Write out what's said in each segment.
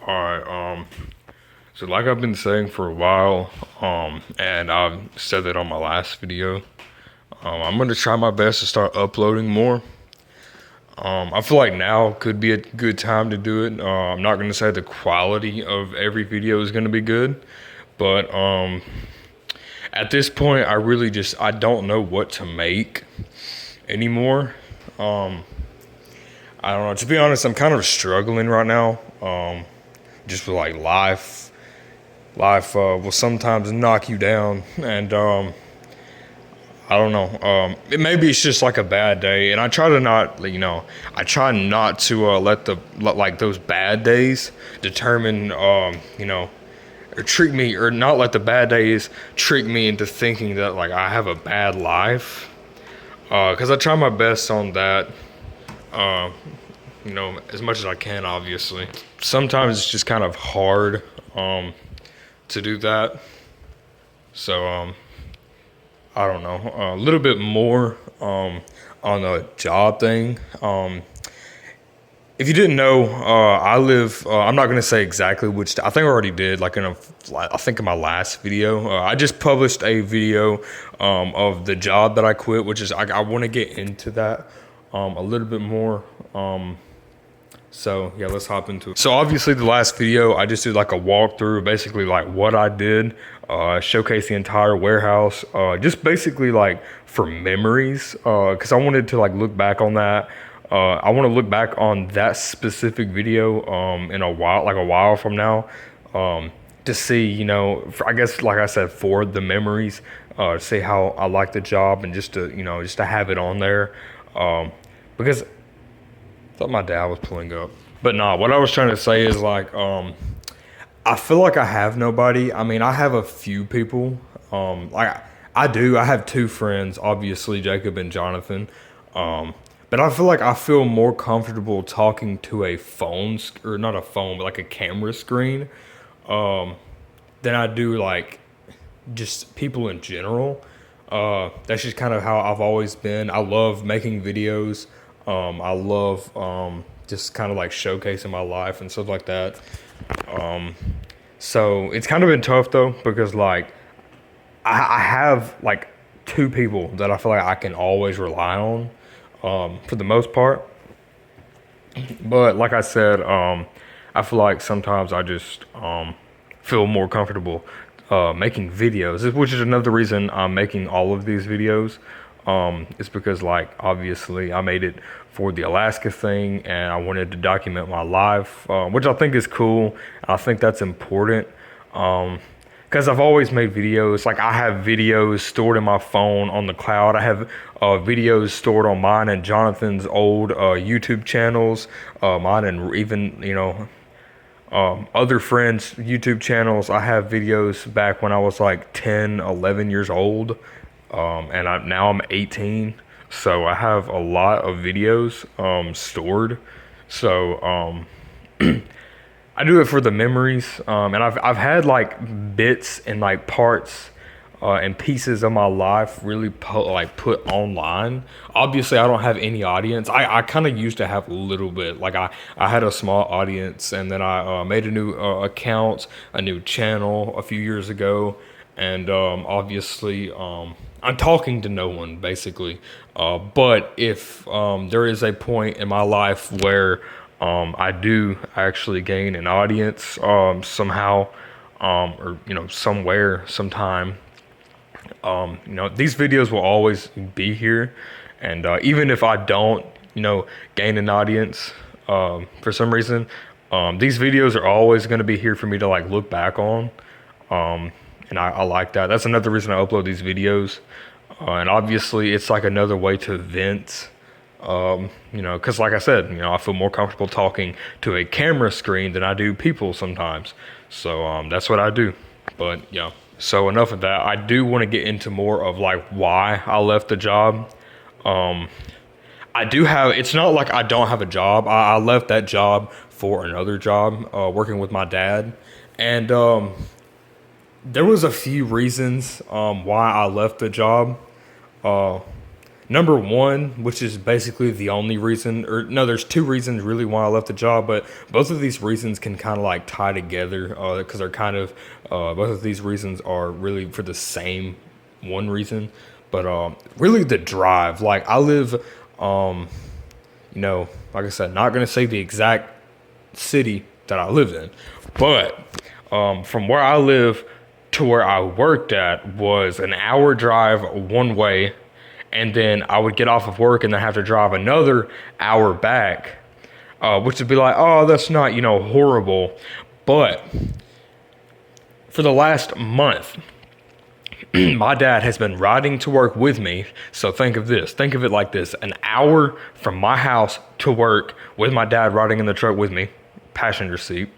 Alright, so like I've been saying for a while, and I've said that on my last video, I'm gonna try my best to start uploading more. I feel like now could be a good time to do it. I'm not gonna say the quality of every video is gonna be good, but at this point, I don't know what to make anymore. I don't know. To be honest, I'm kind of struggling right now. Just with like life will sometimes knock you down, and I don't know. Maybe it's just like a bad day, and I try to not, I try not to let like those bad days determine, or treat me, or not let the bad days trick me into thinking that like I have a bad life. Because I try my best on that. Uh, as much as I can, obviously. Sometimes it's just kind of hard to do that. So I don't know. A little bit more on the job thing. If you didn't know, I live. I'm not gonna say exactly which. I think I already did. I think in my last video, I just published a video of the job that I quit, which is I want to get into that a little bit more. So yeah, let's hop into it. So obviously the last video, I just did like a walkthrough, basically like what I did, showcase the entire warehouse, just basically like for memories, cause I wanted to like look back on that. I want to look back on that specific video, in a while, like a while from now, to see, I guess, like I said, for the memories, to see how I like the job and just to have it on there, because thought my dad was pulling up. But nah, what I was trying to say is like, I feel like I have nobody. I mean, I have a few people. Like I do. I have two friends, obviously Jacob and Jonathan. But I feel like I feel more comfortable talking to a phone, or not a phone, but like a camera screen, than I do like just people in general. That's just kind of how I've always been. I love making videos. I love just kind of like showcasing my life and stuff like that. So it's kind of been tough though, because like I have like two people that I feel like I can always rely on, for the most part. But like I said, I feel like sometimes I just feel more comfortable making videos, which is another reason I'm making all of these videos. It's because like obviously I made it for the Alaska thing, and I wanted to document my life, which I think is cool. I think that's important. Because I've always made videos. Like I have videos stored in my phone on the cloud. I have videos stored on mine and Jonathan's old YouTube channels, mine and even other friends' YouTube channels. I have videos back when I was like 10, 11 years old, and now I'm 18. So I have a lot of videos stored. So I do it for the memories, and I've had like bits and like parts and pieces of my life really put online. Obviously, I don't have any audience. I kind of used to have a little bit. Like I had a small audience, and then I made a new account, a new channel a few years ago, and obviously I'm talking to no one basically. But if there is a point in my life where I do actually gain an audience somehow, or somewhere, sometime. These videos will always be here, and even if I don't, gain an audience for some reason, these videos are always going to be here for me to like look back on, and I like that. That's another reason I upload these videos, and obviously it's like another way to vent. Because like I said, I feel more comfortable talking to a camera screen than I do people sometimes. So that's what I do. But yeah, so enough of that. I do want to get into more of like why I left the job. I do have, it's not like I don't have a job. I left that job for another job, working with my dad. And there was a few reasons why I left the job. Number one, which is basically the only reason, or no, there's two reasons really why I left the job, but both of these reasons can kind of like tie together because they're kind of, both of these reasons are really for the same one reason. But really the drive. Like I live, like I said, not going to say the exact city that I live in, but from where I live to where I worked at was an hour drive one way, and then I would get off of work and then have to drive another hour back, which would be like, oh, that's not, horrible. But for the last month, my dad has been riding to work with me. So think of this. Think of it like this. An hour from my house to work with my dad riding in the truck with me, passenger seat.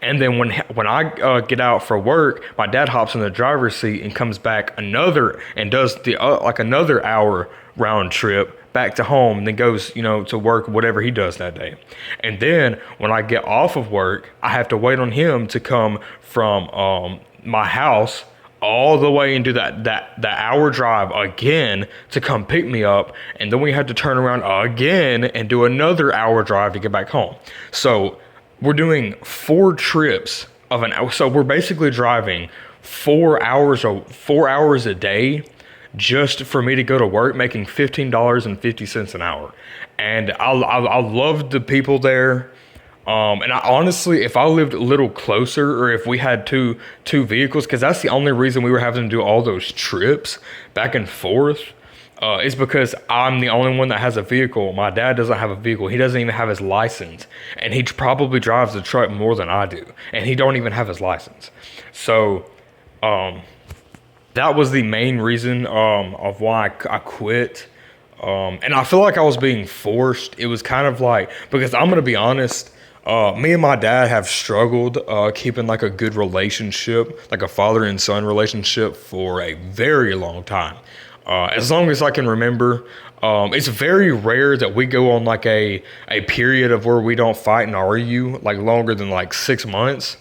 And then when I get out for work, my dad hops in the driver's seat and comes back and does the like another hour round trip back to home, and then goes to work, whatever he does that day. And then when I get off of work, I have to wait on him to come from my house all the way and do that hour drive again to come pick me up, and then we had to turn around again and do another hour drive to get back home. So we're doing 4 trips of an hour. So we're basically driving 4 hours a day just for me to go to work, making $15.50 an hour. And I love the people there. And I honestly, if I lived a little closer, or if we had two vehicles, because that's the only reason we were having to do all those trips back and forth, is because I'm the only one that has a vehicle. My dad doesn't have a vehicle. He doesn't even have his license, and he probably drives the truck more than I do, and he don't even have his license. So, that was the main reason of why I quit. And I feel like I was being forced. It was kind of like, because I'm gonna be honest. Me and my dad have struggled keeping like a good relationship, like a father and son relationship, for a very long time. As long as I can remember. It's very rare that we go on like a period of where we don't fight and argue like longer than like 6 months.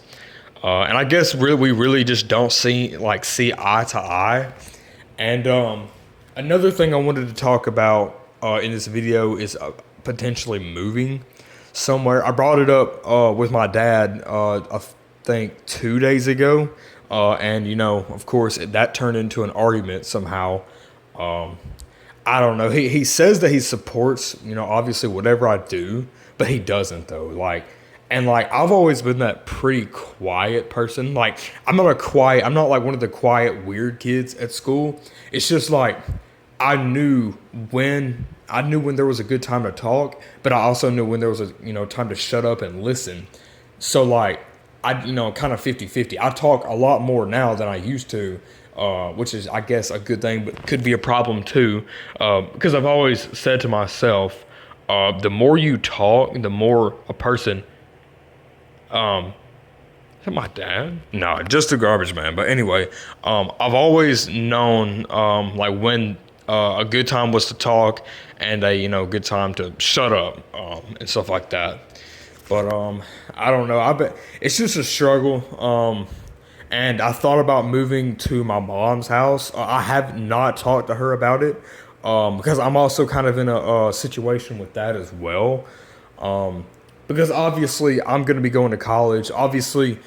And I guess we really just don't see eye to eye. And another thing I wanted to talk about in this video is potentially moving somewhere. I brought it up with my dad, I think 2 days ago, and of course that turned into an argument somehow. I don't know. He says that he supports obviously whatever I do, but he doesn't though. I've always been that pretty quiet person. Like I'm not like one of the quiet weird kids at school. It's just like I knew when there was a good time to talk, but I also knew when there was a time to shut up and listen. So like I kind of 50-50. I talk a lot more now than I used to, which is I guess a good thing, but could be a problem too, because I've always said to myself, the more you talk, the more a person. Is that my dad? No, just a garbage man. But anyway, I've always known like when a good time was to talk and a good time to shut up and stuff like that. But I don't know. I bet it's just a struggle. And I thought about moving to my mom's house. I have not talked to her about it because I'm also kind of in a situation with that as well. Because obviously I'm going to be going to college. Obviously,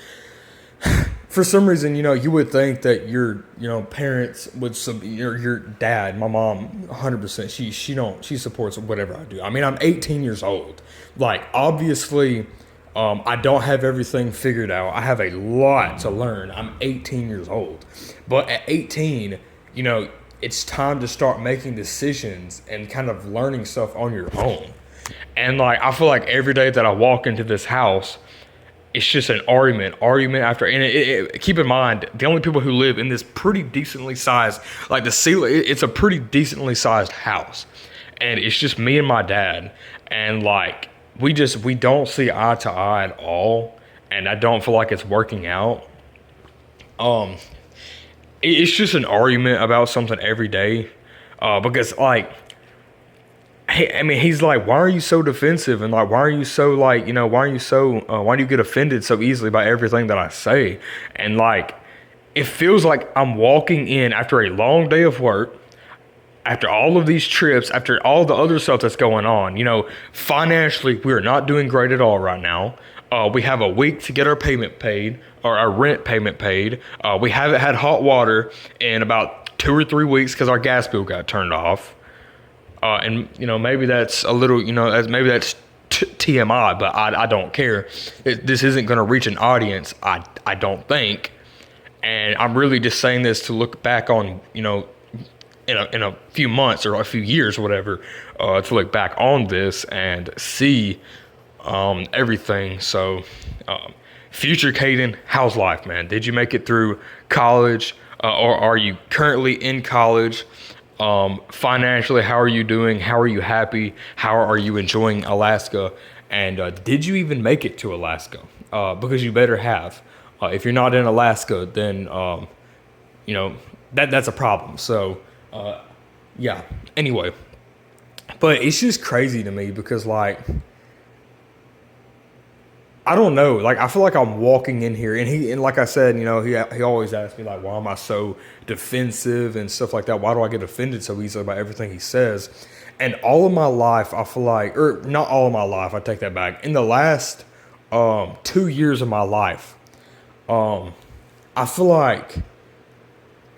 for some reason, you would think that your, parents would, your dad, my mom, 100%, she supports whatever I do. I mean, I'm 18 years old. Like, obviously, I don't have everything figured out. I have a lot to learn. I'm 18 years old. But at 18, it's time to start making decisions and kind of learning stuff on your own. And I feel like every day that I walk into this house, it's just an argument after. And keep in mind, the only people who live in this pretty decently sized, like the ceiling, it's a pretty decently sized house, and it's just me and my dad, and we don't see eye to eye at all, and I don't feel like it's working out. It's just an argument about something every day, because he's like, why are you so defensive? And why are you so why do you get offended so easily by everything that I say? And it feels like I'm walking in after a long day of work. after all of these trips, after all the other stuff that's going on, financially, we're not doing great at all right now. We have a week to get our payment paid, or our rent payment paid. We haven't had hot water in about 2 or 3 weeks because our gas bill got turned off. And maybe that's a little, maybe that's TMI, but I don't care. This isn't going to reach an audience, I don't think. And I'm really just saying this to look back on, in a few months or a few years or whatever, to look back on this and see everything. So, future Caden, how's life, man? Did you make it through college, or are you currently in college? Financially, how are you doing? How are you happy? How are you enjoying Alaska? And did you even make it to Alaska? Because you better have. If you're not in Alaska, then that's a problem. So yeah. Anyway, but it's just crazy to me because I don't know. I feel like I'm walking in here, and like I said, he always asks me why am I so defensive and stuff like that? Why do I get offended so easily about everything he says? And all of my life, I feel like, or not all of my life, I take that back. In the last 2 years of my life, I feel like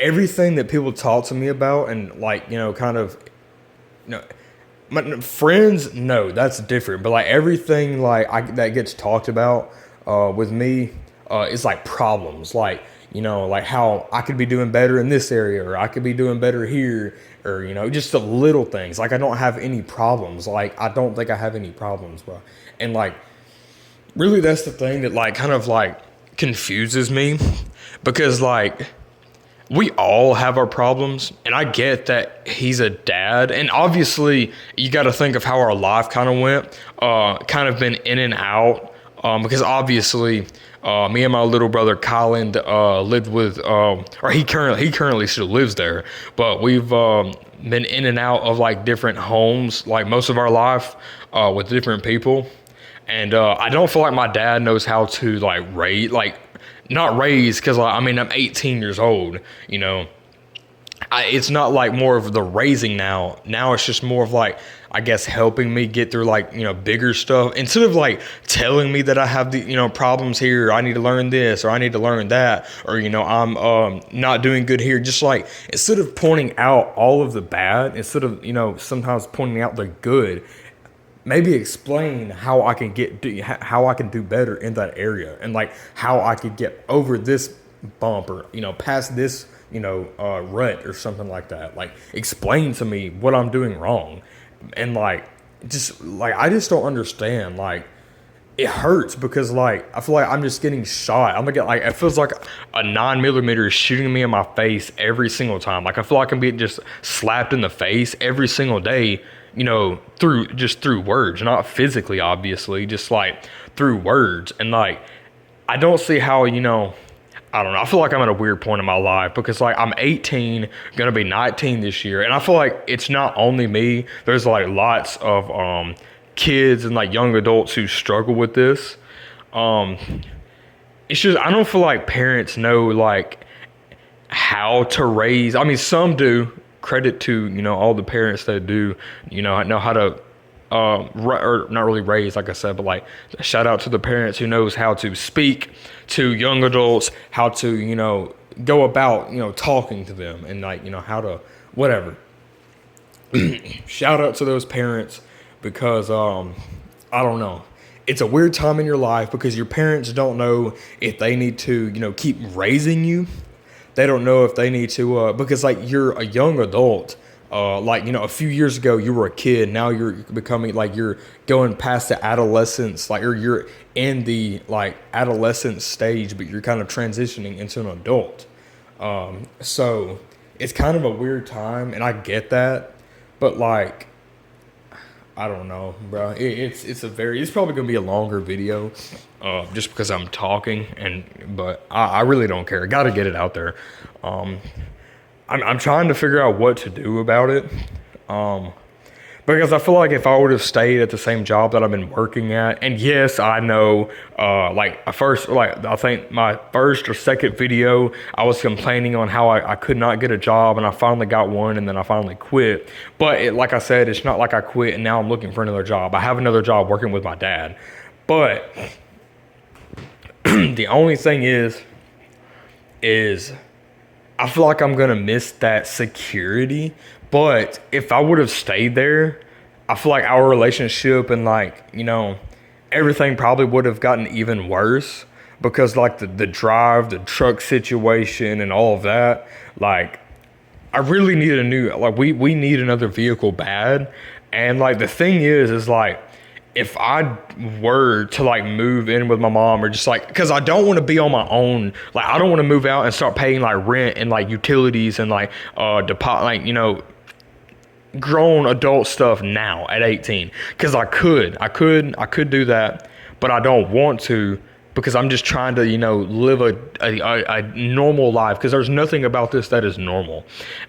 everything that people talk to me about, and my friends, no, that's different. But everything that gets talked about with me is problems, how I could be doing better in this area, or I could be doing better here, or just the little things. I don't have any problems. I don't think I have any problems, bro. And really, that's the thing that confuses me, because we all have our problems, and I get that he's a dad, and obviously you got to think of how our life kind of went, kind of been in and out, because obviously me and my little brother Colin lived with, or he currently still lives there, but we've been in and out of different homes most of our life with different people, and I don't feel like my dad knows how to raise not raised, because I'm 18 years old. It's not more of the raising now. Now it's just more of I guess helping me get through bigger stuff, instead of telling me that I have the problems here, or I need to learn this, or I need to learn that, or I'm not doing good here. Just instead of pointing out all of the bad, instead of sometimes pointing out the good, maybe explain how I can do better in that area, and how I could get over this bump, or past this rut or something like that. Explain to me what I'm doing wrong, and I just don't understand. It hurts because I feel like I'm just getting shot. I'm gonna get it feels like a 9mm is shooting me in my face every single time. I feel like I'm being just slapped in the face every single day, through words, not physically, obviously, just through words. And I don't see how, I don't know. I feel like I'm at a weird point in my life because I'm 18, gonna be 19 this year. And I feel like it's not only me. There's lots of kids and young adults who struggle with this. It's just, I don't feel like parents know how to raise. Some do. Credit to all the parents that do know how to or not really raise, like I said, but shout out to the parents who knows how to speak to young adults, how to go about talking to them, and how to whatever. Shout out to those parents, because I don't know, it's a weird time in your life because your parents don't know if they need to keep raising you. They don't know if they need to, because you're a young adult. A few years ago you were a kid. Now you're becoming you're going past the adolescence, or you're in the adolescent stage, but you're kind of transitioning into an adult. So it's kind of a weird time, and I get that, but I don't know, bro. It's probably gonna be a longer video, just because I'm talking, but I really don't care. Got to get it out there. I'm trying to figure out what to do about it, Because I feel like if I would have stayed at the same job that I've been working at, and yes, I know, I think my first or second video, I was complaining on how I could not get a job, and I finally got one, and then I finally quit. But like I said, it's not like I quit and now I'm looking for another job. I have another job working with my dad. But the only thing is I feel like I'm gonna miss that security. But if I would have stayed there, I feel like our relationship and everything probably would have gotten even worse because like the drive, the truck situation and all of that, like I really need a new like we need another vehicle bad. And like the thing is like if I were to like move in with my mom or just like, cause I don't want to be on my own. Like I don't want to move out and start paying like rent and like utilities and like deposit, like, grown adult stuff now at 18. Cause I could do that, but I don't want to because I'm just trying to, live a normal life. Cause there's nothing about this that is normal.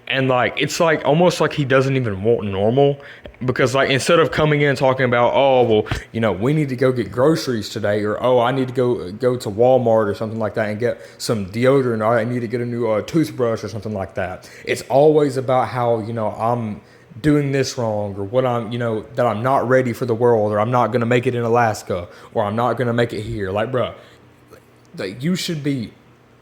And like, it's like almost like he doesn't even want normal because like, instead of coming in talking about, oh, well, we need to go get groceries today, or, oh, I need to go to Walmart or something like that and get some deodorant, or I need to get a new toothbrush or something like that. It's always about how, I'm doing this wrong, or what that I'm not ready for the world, or I'm not going to make it in Alaska, or I'm not going to make it here. Like, bro, like you should be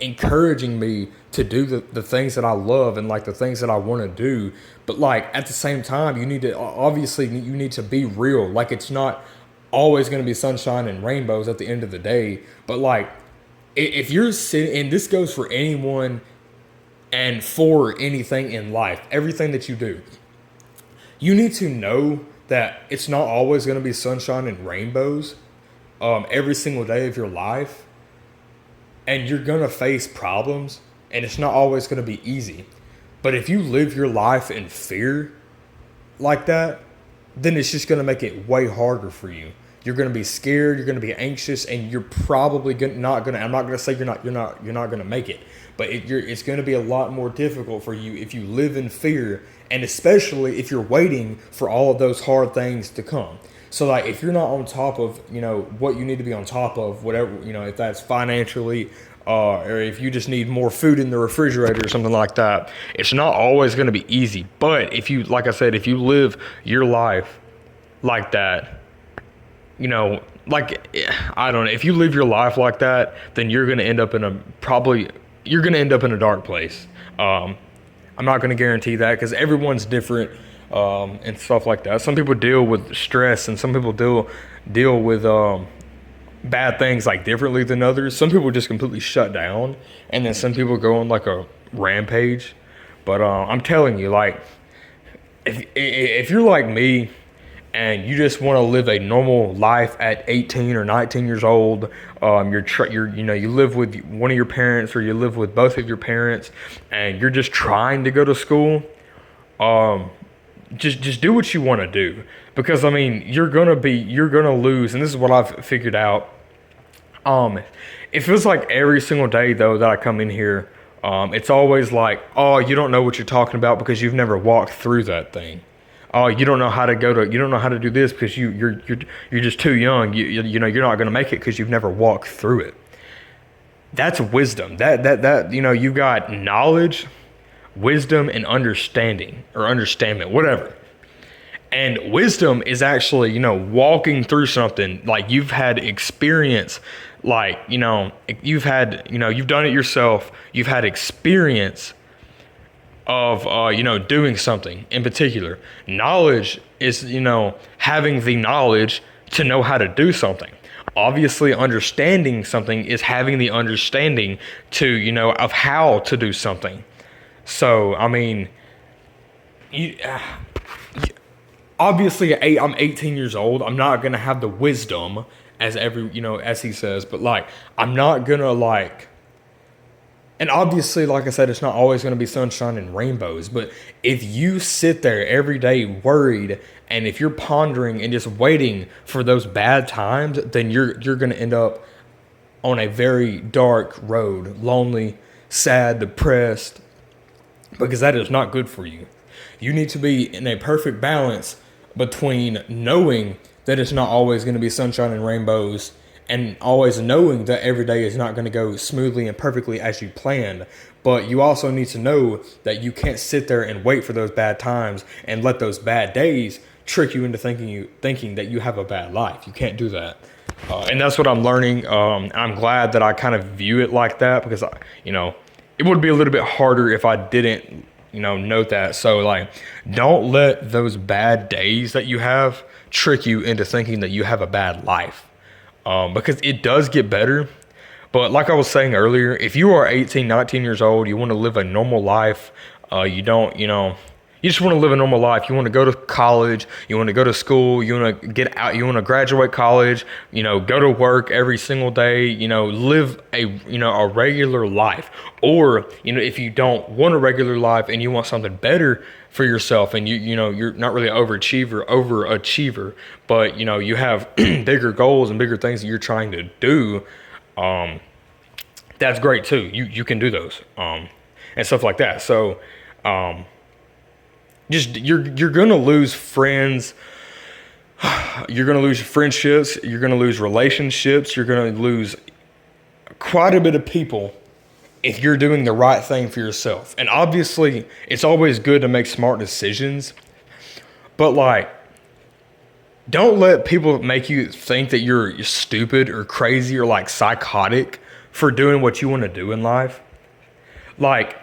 encouraging me to do the things that I love and like the things that I want to do. But like at the same time, you need to be real. Like it's not always going to be sunshine and rainbows at the end of the day. But like if you're sitting, and this goes for anyone and for anything in life, everything that you do, you need to know that it's not always going to be sunshine and rainbows every single day of your life. And you're going to face problems, and it's not always going to be easy. But if you live your life in fear like that, then it's just going to make it way harder for you. You're going to be scared, you're going to be anxious, and you're probably not going to, I'm not going to say you're not going to make it, but it's going to be a lot more difficult for you if you live in fear, and especially if you're waiting for all of those hard things to come. So like if you're not on top of, what you need to be on top of, whatever, if that's financially, or if you just need more food in the refrigerator or something like that, it's not always going to be easy. But if you, like I said, if you live your life like that, like, I don't know, if you live your life like that, then you're going to end up in a dark place. I'm not going to guarantee that because everyone's different. And stuff like that. Some people deal with stress, and some people deal with bad things like differently than others. Some people just completely shut down, and then some people go on like a rampage. But I'm telling you, like, if you're like me and you just want to live a normal life at 18 or 19 years old, you live with one of your parents or you live with both of your parents, and you're just trying to go to school. Just do what you want to do, because I mean you're gonna lose, and this is what I've figured out. It feels like every single day though that I come in here, it's always like, oh, you don't know what you're talking about because you've never walked through that thing. Oh, you don't know how to do this because you're just too young. You're not gonna make it because you've never walked through it. That's wisdom. That you've got knowledge, wisdom, and understanding, or understanding, whatever. And wisdom is actually, walking through something, like you've had experience, like, you've done it yourself. You've had experience of, doing something in particular. Knowledge is, having the knowledge to know how to do something. Obviously, understanding something is having the understanding to, of how to do something. So, I mean, obviously, I'm 18 years old. I'm not going to have the wisdom as as he says, but like, I'm not going to and obviously, like I said, it's not always going to be sunshine and rainbows, but if you sit there every day worried, and if you're pondering and just waiting for those bad times, then you're going to end up on a very dark road, lonely, sad, depressed, because that is not good for you. You need to be in a perfect balance between knowing that it's not always going to be sunshine and rainbows and always knowing that every day is not going to go smoothly and perfectly as you planned. But you also need to know that you can't sit there and wait for those bad times and let those bad days trick you into thinking that you have a bad life. You can't do that. And that's what I'm learning. I'm glad that I kind of view it like that because, it would be a little bit harder if I didn't, note that. So, like, don't let those bad days that you have trick you into thinking that you have a bad life. Because it does get better. But like I was saying earlier, if you are 18, 19 years old, you want to live a normal life, you don't, you just want to live a normal life. You want to go to college, you want to go to school, you want to get out, you want to graduate college, go to work every single day, live a regular life. Or, if you don't want a regular life and you want something better for yourself and you're not really overachiever, but you have bigger goals and bigger things that you're trying to do, that's great too. You can do those, and stuff like that. So, just you're gonna lose friends, you're gonna lose friendships, you're gonna lose relationships, you're gonna lose quite a bit of people if you're doing the right thing for yourself. And obviously, it's always good to make smart decisions, but like, don't let people make you think that you're stupid or crazy or like psychotic for doing what you want to do in life. Like,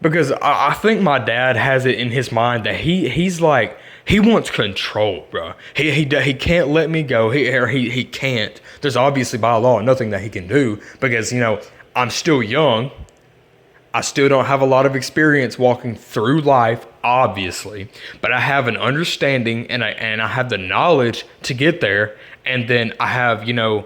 because I think my dad has it in his mind that he's like, he wants control, bro. He can't let me go. He can't. There's obviously by law nothing that he can do because, I'm still young. I still don't have a lot of experience walking through life, obviously, but I have an understanding and I have the knowledge to get there. And then I have, and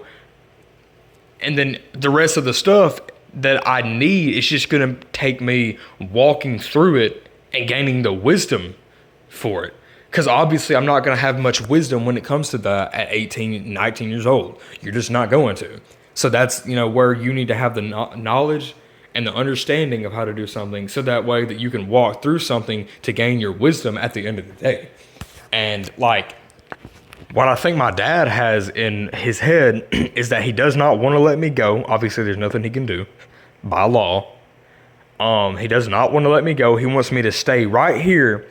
then the rest of the stuff that I need is just going to take me walking through it and gaining the wisdom for it. Because obviously I'm not going to have much wisdom when it comes to that at 18, 19 years old. You're just not going to. So that's, where you need to have the knowledge and the understanding of how to do something so that way that you can walk through something to gain your wisdom at the end of the day. And like, what I think my dad has in his head is that he does not want to let me go. Obviously, there's nothing he can do by law. He does not want to let me go. He wants me to stay right here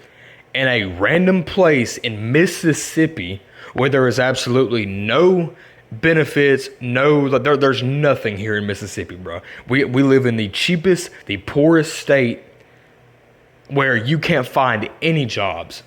in a random place in Mississippi where there is absolutely no benefits, there's nothing here in Mississippi, bro. We live in the cheapest, the poorest state where you can't find any jobs.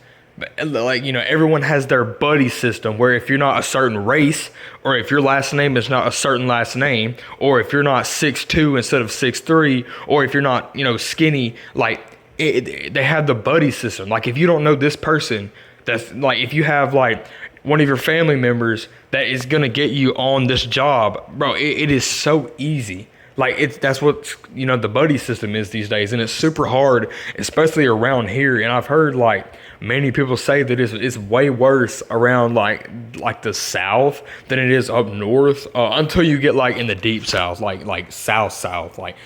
Like, everyone has their buddy system where if you're not a certain race, or if your last name is not a certain last name, or if you're not 6'2" instead of 6'3", or if you're not, skinny, like they have the buddy system. Like if you don't know this person, that's like, if you have like one of your family members that is going to get you on this job, bro, it is so easy. Like that's what, the buddy system is these days. And it's super hard, especially around here. And I've heard like many people say that it's way worse around like the South than it is up north, until you get like in the deep South, like South, like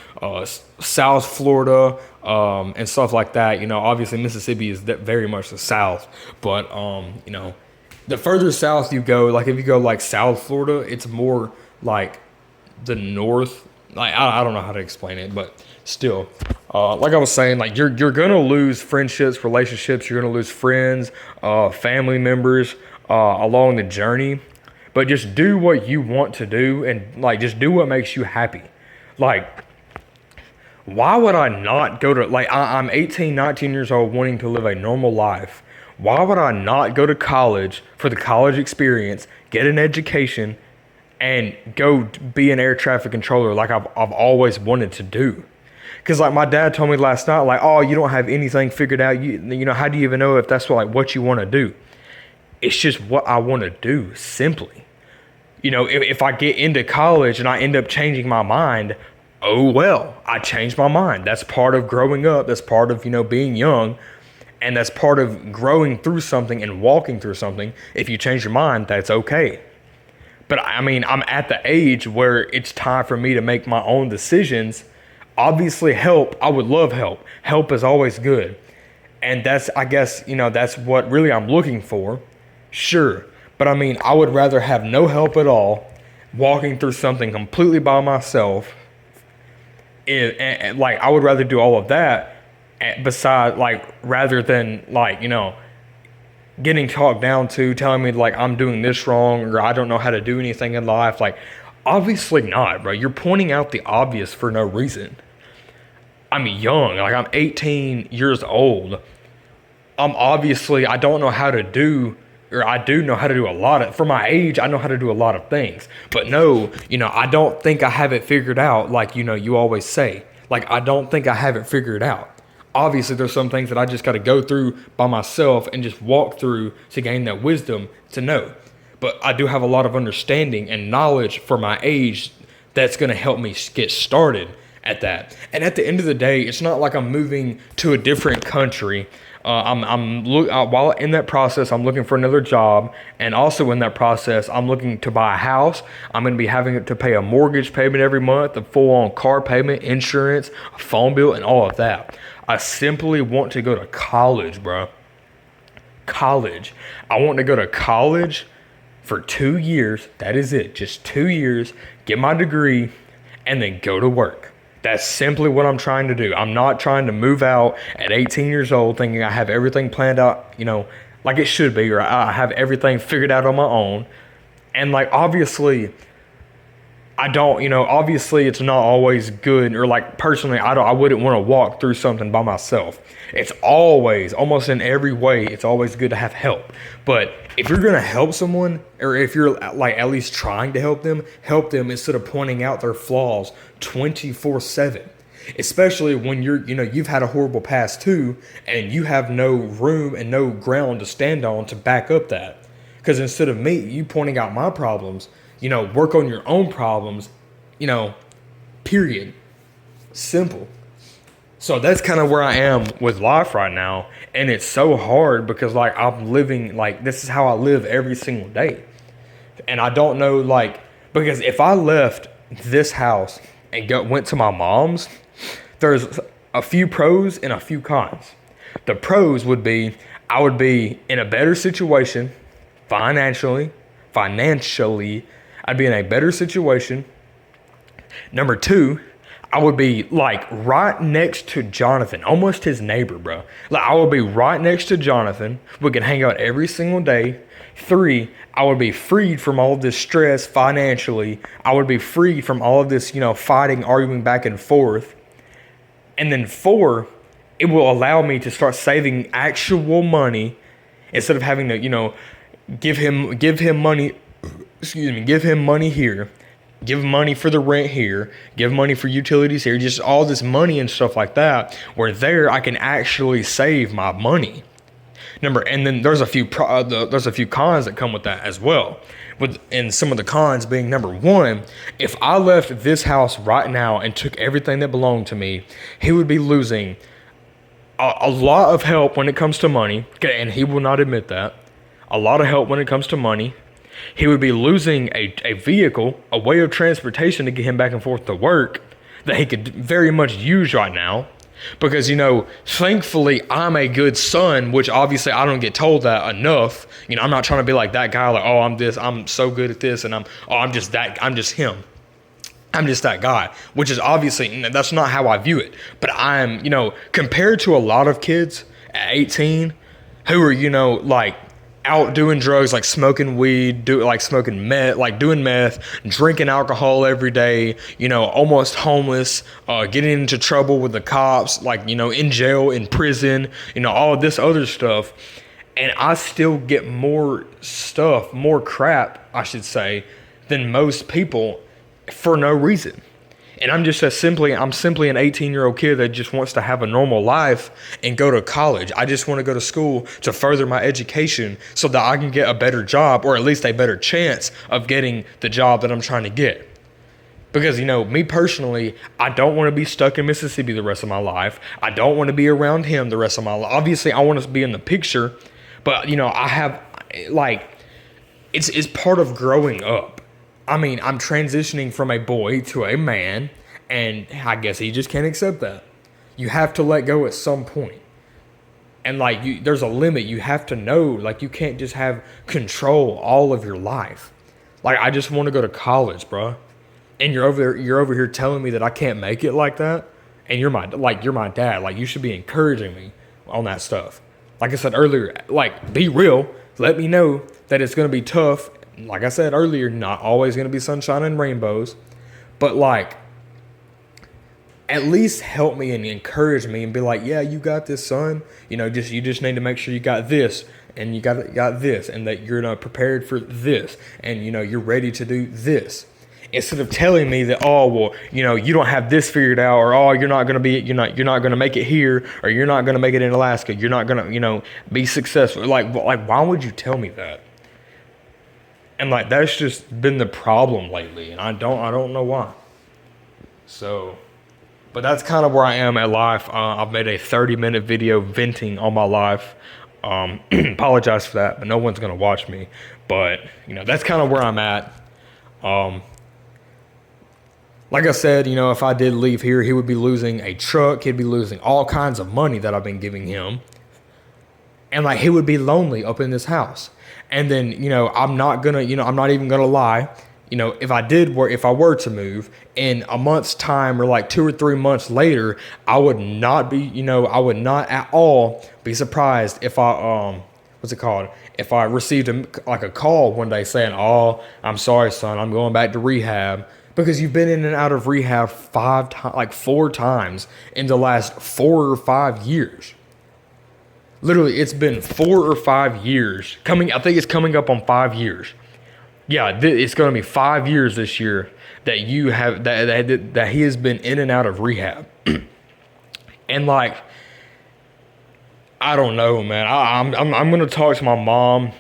South Florida, and stuff like that. Obviously Mississippi is very much the South, but the further south you go, like if you go like South Florida, it's more like the north. Like I don't know how to explain it, but still, like I was saying, like you're gonna lose friendships, relationships. You're gonna lose friends, family members along the journey. But just do what you want to do, and like just do what makes you happy. Like, why would I not go to like I'm 18, 19 years old, wanting to live a normal life. Why would I not go to college for the college experience, get an education, and go be an air traffic controller like I've always wanted to do? Because like my dad told me last night, like, oh, you don't have anything figured out. How do you even know if that's what you want to do? It's just what I want to do, simply. If I get into college and I end up changing my mind, oh well, I changed my mind. That's part of growing up. That's part of, being young. And that's part of growing through something and walking through something. If you change your mind, that's okay. But I mean, I'm at the age where it's time for me to make my own decisions. Obviously, help. I would love help. Help is always good. And that's, I guess, that's what really I'm looking for. Sure, but I mean, I would rather have no help at all, walking through something completely by myself. Like, I would rather do all of that, beside, like, rather than, like, getting talked down to, telling me like I'm doing this wrong or I don't know how to do anything in life. Like, obviously not, bro. You're pointing out the obvious for no reason. I'm young, like I'm 18 years old. I don't know how to do, or I do know how to do a lot of, for my age, I know how to do a lot of things. But no, I don't think I have it figured out like, you always say. Like, I don't think I have it figured out. Obviously, there's some things that I just got to go through by myself and just walk through to gain that wisdom to know. But I do have a lot of understanding and knowledge for my age that's going to help me get started at that. And at the end of the day, it's not like I'm moving to a different country. While in that process, I'm looking for another job, and also in that process, I'm looking to buy a house. I'm going to be having to pay a mortgage payment every month, a full-on car payment, insurance, a phone bill, and all of that. I simply want to go to college, bro. College. I want to go to college for 2 years. That is it. Just 2 years, get my degree, and then go to work. That's simply what I'm trying to do. I'm not trying to move out at 18 years old thinking I have everything planned out, like it should be, or I have everything figured out on my own. And like, obviously, I don't, obviously it's not always good, or like personally, I wouldn't want to walk through something by myself. It's always, almost in every way, it's always good to have help. But if you're going to help someone, or if you're like at least trying to help them instead of pointing out their flaws 24/7. Especially when you've had a horrible past too, and you have no room and no ground to stand on to back up that. Because instead of you pointing out my problems, work on your own problems, period. Simple. So that's kind of where I am with life right now. And it's so hard because like I'm living, like this is how I live every single day. And I don't know, like, because if I left this house and went to my mom's, there's a few pros and a few cons. The pros would be I would be in a better situation financially. I'd be in a better situation. Number two, I would be like right next to Jonathan, almost his neighbor, bro. Like I would be right next to Jonathan. We could hang out every single day. Three, I would be freed from all of this stress financially. I would be freed from all of this, fighting, arguing back and forth. And then four, it will allow me to start saving actual money instead of having to, give him money. Give him money here, give money for the rent here, give money for utilities here, just all this money and stuff like that, where there I can actually save my money. And then there's a few cons that come with that as well. And some of the cons being, number one, if I left this house right now and took everything that belonged to me, he would be losing a lot of help when it comes to money, and he will not admit that. A lot of help when it comes to money. He would be losing a vehicle, a way of transportation to get him back and forth to work that he could very much use right now. Because, thankfully, I'm a good son, which obviously I don't get told that enough. I'm not trying to be like that guy, like, oh, I'm so good at this, and I'm just him. I'm just that guy, which is obviously, that's not how I view it. But I'm, compared to a lot of kids at 18 who are, like, out doing drugs, like smoking weed, smoking meth, like doing meth, drinking alcohol every day, almost homeless, getting into trouble with the cops, like, in jail, in prison, all of this other stuff. And I still get more crap, I should say, than most people for no reason. And I'm simply an 18-year-old kid that just wants to have a normal life and go to college. I just want to go to school to further my education so that I can get a better job, or at least a better chance of getting the job that I'm trying to get. Because, me personally, I don't want to be stuck in Mississippi the rest of my life. I don't want to be around him the rest of my life. Obviously, I want to be in the picture, but, I have, like, it's part of growing up. I mean, I'm transitioning from a boy to a man, and I guess he just can't accept that. You have to let go at some point. And like there's a limit. You have to know, like you can't just have control all of your life. Like I just want to go to college, bro. And you're over here telling me that I can't make it like that. And you're my dad. Like you should be encouraging me on that stuff. Like I said earlier, like be real. Let me know that it's gonna be tough. Like I said earlier, not always gonna be sunshine and rainbows, but like at least help me and encourage me and be like, yeah, you got this, son. You just need to make sure you got this and you got this and that you're prepared for this and you're ready to do this. Instead of telling me that, oh well, you don't have this figured out, or oh you're not gonna make it here, or you're not gonna make it in Alaska, you're not gonna be successful. Like why would you tell me that? And like that's just been the problem lately, and I don't know why. So. But that's kind of where I am at life. I've made a 30-minute video venting on my life. Apologize for that, but no one's going to watch me. But, that's kind of where I'm at. Like I said, if I did leave here, he would be losing a truck. He'd be losing all kinds of money that I've been giving him. And, like, he would be lonely up in this house. And then, I'm not even going to lie. If I were to move in a month's time or like 2 or 3 months later, I would not at all be surprised if if I received a call one day saying, oh, I'm sorry, son, I'm going back to rehab, because you've been in and out of rehab 4 times in the last 4 or 5 years. Literally, it's been 4 or 5 years. I think it's coming up on 5 years. Yeah, it's going to be 5 years this year that you have that he has been in and out of rehab, and like, I don't know, man. I'm going to talk to my mom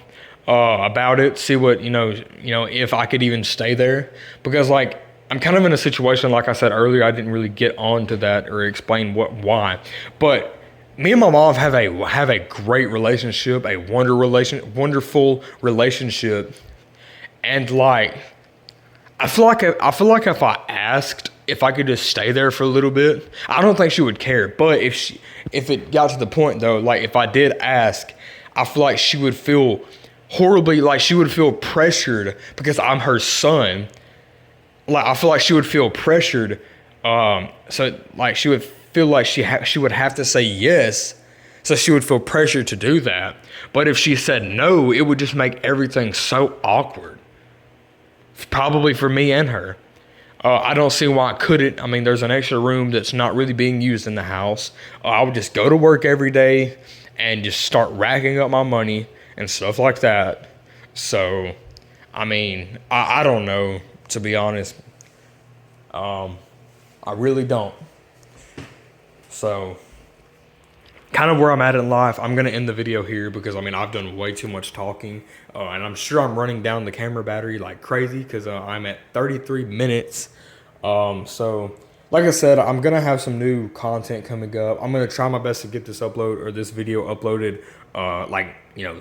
about it, see what if I could even stay there, because like I'm kind of in a situation, like I said earlier, I didn't really get onto that or explain why, but me and my mom have a great relationship, a wonderful relationship. And like, I feel like if I asked if I could just stay there for a little bit, I don't think she would care. But if it got to the point though, like if I did ask, I feel like she would feel horribly, like she would feel pressured because I'm her son. Like I feel like she would feel pressured. So like she would feel like she would have to say yes. So she would feel pressured to do that. But if she said no, it would just make everything so awkward. Probably for me and her. I don't see why I couldn't. I mean, there's an extra room that's not really being used in the house. I would just go to work every day and just start racking up my money and stuff like that. So, I mean, I don't know, to be honest. I really don't. So, kind of where I'm at in life. I'm going to end the video here because, I mean, I've done way too much talking. And I'm sure I'm running down the camera battery like crazy because I'm at 33 minutes. So, like I said, I'm going to have some new content coming up. I'm going to try my best to get this video uploaded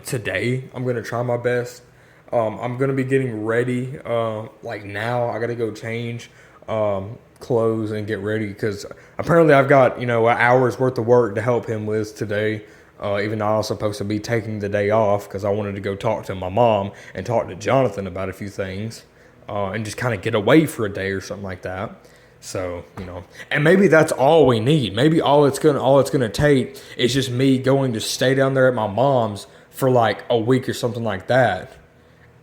today. I'm going to try my best. I'm going to be getting ready like now. I got to go change clothes and get ready because apparently I've got an hour's worth of work to help him with today, even though I was supposed to be taking the day off because I wanted to go talk to my mom and talk to Jonathan about a few things, and just kind of get away for a day or something like that. So and maybe that's all we need. Maybe all it's gonna take is just me going to stay down there at my mom's for like a week or something like that,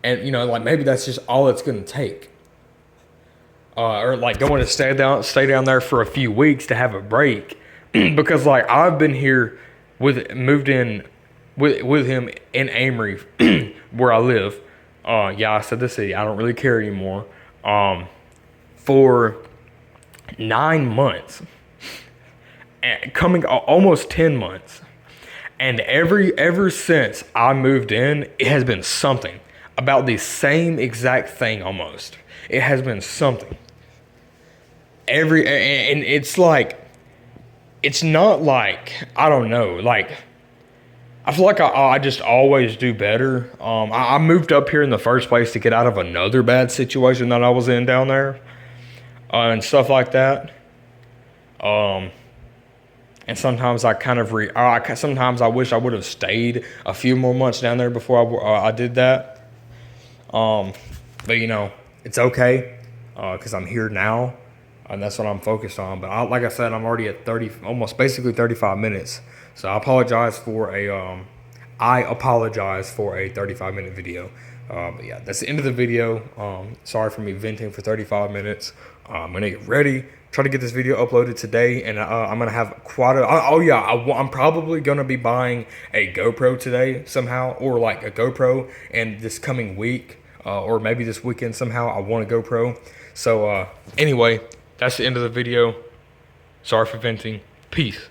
and maybe that's just all it's gonna take. Or like going to stay down there for a few weeks to have a break, because like I've been here moved in with him in Amory, where I live. I said the city. I don't really care anymore. For 9 months, coming almost 10 months, and ever since I moved in, it has been something about the same exact thing almost. It has been something. And it's like, it's not like, I don't know, like, I feel like I just always do better. I moved up here in the first place to get out of another bad situation that I was in down there, and stuff like that. And sometimes I kind of sometimes I wish I would have stayed a few more months down there before I did that. But you know, it's okay because I'm here now, and that's what I'm focused on. But like I said, I'm already at 30, almost basically 35 minutes. So I apologize for a 35-minute video. But yeah, that's the end of the video. Sorry for me venting for 35 minutes. I'm gonna get ready, try to get this video uploaded today, and I'm gonna have quite a. Oh yeah, I'm probably gonna be buying a GoPro today somehow, or like a GoPro, and this coming week, or maybe this weekend somehow. I want a GoPro. So anyway, that's the end of the video. Sorry for venting. Peace.